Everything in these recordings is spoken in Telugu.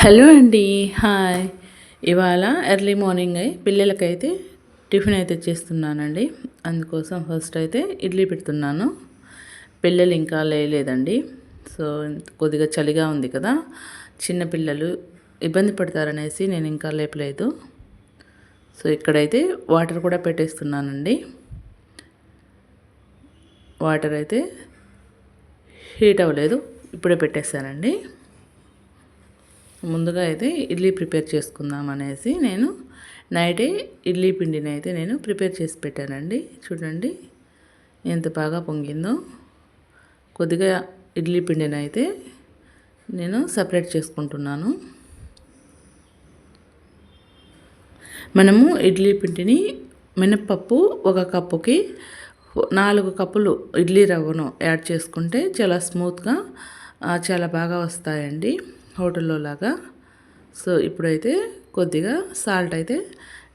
హలో అండి. హాయ్. ఇవాళ ఎర్లీ మార్నింగ్ పిల్లలకైతే టిఫిన్ అయితే చేస్తున్నానండి. అందుకోసం ఫస్ట్ అయితే ఇడ్లీ పెడుతున్నాను. పిల్లలు ఇంకా లేయలేదండి. సో, కొద్దిగా చలిగా ఉంది కదా! చిన్న పిల్లలు ఇబ్బంది పడతారనేసి నేను ఇంకా లేపలేదు. సో, ఇక్కడైతే వాటర్ కూడా పెట్టేస్తున్నానండి. వాటర్ అయితే హీట్ అవ్వలేదు. ఇప్పుడే పెట్టేశానండి. ముందుగా అయితే ఇడ్లీ ప్రిపేర్ చేసుకుందాం అనేసి నేను నైటే ఇడ్లీ పిండిని అయితే నేను ప్రిపేర్ చేసి పెట్టానండి. చూడండి ఎంత బాగా పొంగిందో. కొద్దిగా ఇడ్లీ పిండిని అయితే నేను సపరేట్ చేసుకుంటున్నాను. మనము ఇడ్లీ పిండిని మినప్పప్పు ఒక కప్పుకి 4 కప్పులు ఇడ్లీ రవ్వను యాడ్ చేసుకుంటే చాలా స్మూత్గా చాలా బాగా వస్తాయండి హోటల్లో లాగా. సో ఇప్పుడైతే కొద్దిగా సాల్ట్ అయితే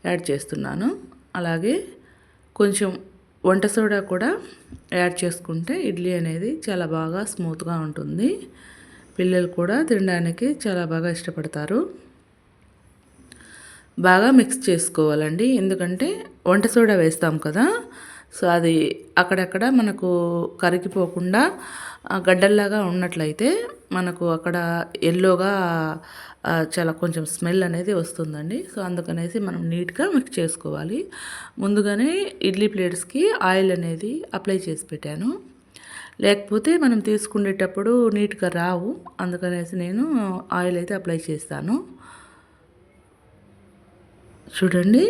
యాడ్ చేస్తున్నాను. అలాగే కొంచెం వంట సోడా కూడా యాడ్ చేసుకుంటే ఇడ్లీ అనేది చాలా బాగా స్మూత్గా ఉంటుంది. పిల్లలు కూడా తినడానికి చాలా బాగా ఇష్టపడతారు. బాగా మిక్స్ చేసుకోవాలండి. ఎందుకంటే వంట సోడా వేస్తాం కదా, సో అది అక్కడక్కడ మనకు కరిగిపోకుండా గడ్డల్లాగా ఉన్నట్లయితే మనకు అక్కడ ఎల్లోగా చాలా కొంచెం స్మెల్ అనేది వస్తుందండి. సో అందుకనేసి మనం నీట్గా మిక్స్ చేసుకోవాలి. ముందుగానే ఇడ్లీ ప్లేట్స్కి ఆయిల్ అనేది అప్లై చేసి పెట్టాను. లేకపోతే మనం తీసుకునేటప్పుడు నీట్గా రావు. అందుకనేసి నేను ఆయిల్ అయితే అప్లై చేస్తాను. చూడండి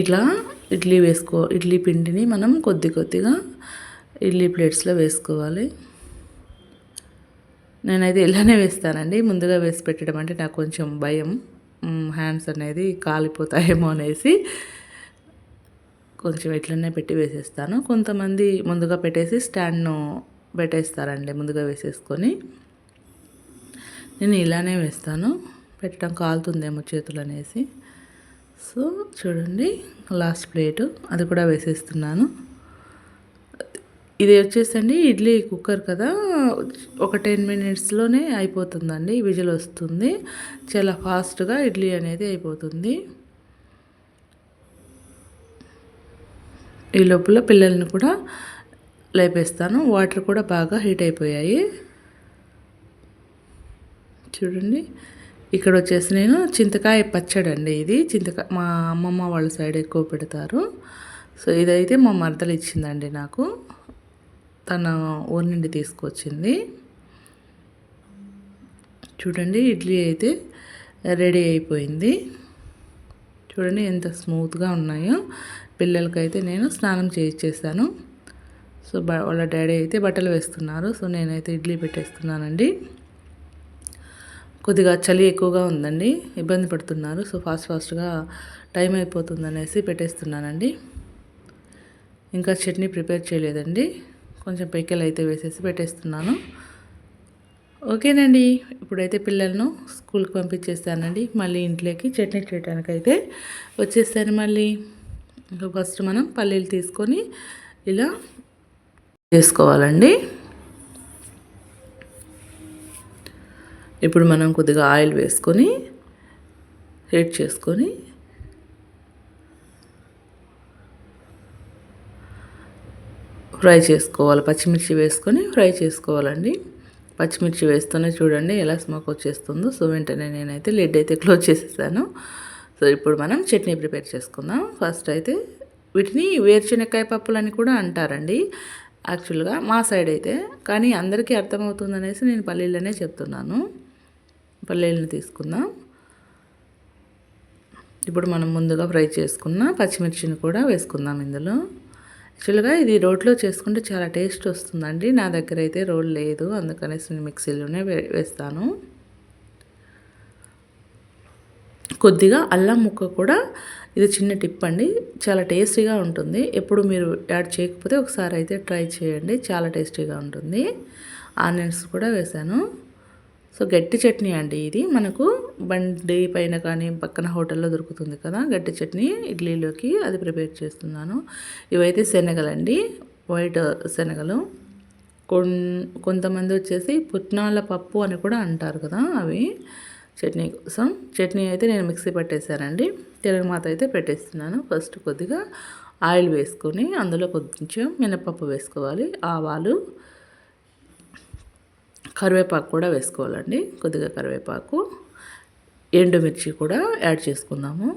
ఇలా ఇడ్లీ పిండిని మనం కొద్ది కొద్దిగా ఇడ్లీ ప్లేట్స్లో వేసుకోవాలి. నేనైతే ఇలానే వేస్తానండి. ముందుగా వేసి పెట్టడం అంటే నాకు కొంచెం భయం. హ్యాండ్స్ అనేది కాలిపోతాయేమో అనేసి కొంచెం ఇట్లనే పెట్టి వేసేస్తాను. కొంతమంది ముందుగా పెట్టేసి స్టాండ్ను పెట్టేస్తారండి ముందుగా వేసేసుకొని. నేను ఇలానే వేస్తాను. పెట్టడం కాలుతుందేమో చేతులు అనేసి. సో చూడండి లాస్ట్ ప్లేటు అది కూడా వేసేస్తున్నాను. ఇది వచ్చేసండి ఇడ్లీ కుక్కర్ కదా, ఒక 10 మినిట్స్లోనే అయిపోతుందండి. విజిల్ వస్తుంది. చాలా ఫాస్ట్గా ఇడ్లీ అనేది అయిపోతుంది. ఈ లోపల పిల్లల్ని కూడా లేపేస్తాను. వాటర్ కూడా బాగా హీట్ అయిపోయాయి. చూడండి ఇక్కడ వచ్చేసి నేను చింతకాయ పచ్చడి అండి. ఇది చింతకాయ మా అమ్మమ్మ వాళ్ళ సైడ్ ఎక్కువ పెడతారు. సో ఇదైతే మా మరదలు ఇచ్చిందండి నాకు. తన ఊరి నుండి తీసుకొచ్చింది. చూడండి ఇడ్లీ అయితే రెడీ అయిపోయింది. చూడండి ఎంత స్మూత్గా ఉన్నాయో. పిల్లలకైతే నేను స్నానం చేయించేసాను. సో వాళ్ళ డాడీ అయితే బట్టలు వేస్తున్నారు. సో నేనైతే ఇడ్లీ పెట్టేస్తున్నానండి. కొద్దిగా చలి ఎక్కువగా ఉందండి, ఇబ్బంది పడుతున్నారు. సో ఫాస్ట్గా టైం అయిపోతుందనేసి పెట్టేస్తున్నానండి. ఇంకా చట్నీ ప్రిపేర్ చేయలేదండి. కొంచెం పిక్కలు అయితే వేసేసి పెట్టేస్తున్నాను. ఓకేనండి. ఇప్పుడైతే పిల్లలను స్కూల్కి పంపించేస్తానండి. మళ్ళీ ఇంట్లోకి చట్నీ చేయడానికైతే వచ్చేస్తాను. మళ్ళీ ఫస్ట్ మనం పల్లీలు తీసుకొని ఇలా చేసుకోవాలండి. ఇప్పుడు మనం కొద్దిగా ఆయిల్ వేసుకొని హీట్ చేసుకొని ఫ్రై చేసుకోవాలి. పచ్చిమిర్చి వేసుకొని ఫ్రై చేసుకోవాలండి. పచ్చిమిర్చి వేస్తూనే చూడండి ఎలా స్మోక్ వచ్చేస్తుందో. సో వెంటనే నేనైతే లిడ్ అయితే క్లోజ్ చేసేసాను. సో ఇప్పుడు మనం చట్నీ ప్రిపేర్ చేసుకుందాం. ఫస్ట్ అయితే వీటిని వేరుశనక్కాయ పప్పులని కూడా అంటారండి యాక్చువల్గా మా సైడ్ అయితే, కానీ అందరికీ అర్థమవుతుందనేసి నేను పల్లీలనే చెప్తున్నాను. పల్లీలను తీసుకుందాం. ఇప్పుడు మనం ముందుగా ఫ్రై చేసుకున్న పచ్చిమిర్చిని కూడా వేసుకుందాం ఇందులో. యాక్చువల్గా ఇది రోట్లో చేసుకుంటే చాలా టేస్ట్ వస్తుందండి. నా దగ్గర అయితే రోల్ లేదు, అందుకనేసి నేను మిక్సీలోనే వేస్తాను. కొద్దిగా అల్లం ముక్క కూడా, ఇది చిన్న టిప్ అండి, చాలా టేస్టీగా ఉంటుంది. ఎప్పుడు మీరు యాడ్ చేయకపోతే ఒకసారి అయితే ట్రై చేయండి, చాలా టేస్టీగా ఉంటుంది. ఆనియన్స్ కూడా వేసాను. సో గట్టి చట్నీ అండి ఇది. మనకు బండి పైన కానీ పక్కన హోటల్లో దొరుకుతుంది కదా గట్టి చట్నీ ఇడ్లీలోకి, అది ప్రిపేర్ చేస్తున్నాను. ఇవైతే శనగలండి, వైట్ శనగలు. కొన్ కొంతమంది వచ్చేసి పుట్నాల పప్పు అని కూడా అంటారు కదా, అవి చట్నీ కోసం. చట్నీ అయితే నేను మిక్సీ పట్టేశానండి. తిరగమాత అయితే పెట్టేస్తున్నాను. ఫస్ట్ కొద్దిగా ఆయిల్ వేసుకొని అందులో కొంచెం మినపప్పు వేసుకోవాలి, ఆవాలు, కరివేపాకు కూడా వేసుకోవాలండి. కొద్దిగా కరివేపాకు, ఎండుమిర్చి కూడా యాడ్ చేసుకుందాము.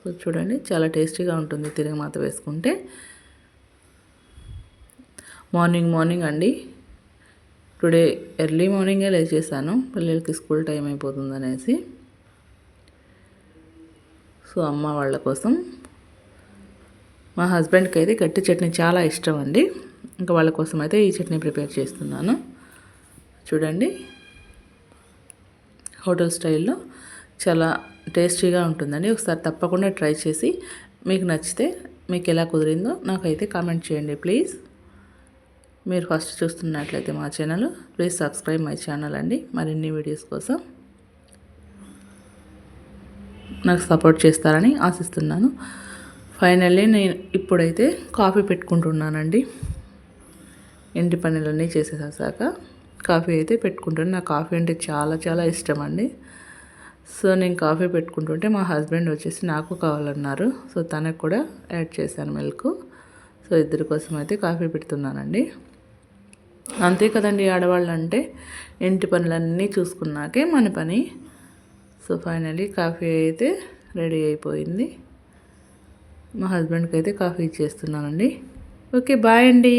సో చూడండి, చాలా టేస్టీగా ఉంటుంది తిరగమాత వేసుకుంటే. మార్నింగ్ అండి, టుడే ఎర్లీ మార్నింగే లేచేసాను, పిల్లలకి స్కూల్ టైం అయిపోతుందనేసి. సో అమ్మ వాళ్ళ కోసం, మా హస్బెండ్కి అయితే గట్టి చట్నీ చాలా ఇష్టం అండి. ఇంకా వాళ్ళ కోసం అయితే ఈ చట్నీ ప్రిపేర్ చేస్తున్నాను. చూడండి, హోటల్ స్టైల్లో చాలా టేస్టీగా ఉంటుందండి. ఒకసారి తప్పకుండా ట్రై చేసి మీకు నచ్చితే మీకు ఎలా కుదిరిందో నాకైతే కామెంట్ చేయండి ప్లీజ్. మీరు ఫస్ట్ చూస్తున్నట్లయితే మా channel, please subscribe my channel అండి. మరిన్ని వీడియోస్ కోసం నాకు సపోర్ట్ చేస్తారని ఆశిస్తున్నాను. ఫైనల్లీ నేను ఇప్పుడైతే కాఫీ పెట్టుకుంటున్నానండి. ఇంటి పనులన్నీ చేసేసాక కాఫీ అయితే పెట్టుకుంటాను. నాకు కాఫీ అంటే చాలా చాలా ఇష్టం అండి. సో నేను కాఫీ పెట్టుకుంటుంటే మా హస్బెండ్ వచ్చేసి నాకు కావాలన్నారు. సో తనకు కూడా యాడ్ చేశాను మిల్క్. సో ఇద్దరి కోసం అయితే కాఫీ పెడుతున్నానండి. అంతే కదండి, ఆడవాళ్ళు అంటే ఇంటి పనులన్నీ చూసుకున్నాకే మన పని. సో ఫైనలీ కాఫీ అయితే రెడీ అయిపోయింది. మా హస్బెండ్కి అయితే కాఫీ ఇచ్చేస్తున్నానండి. ఓకే, బాయ్ అండి.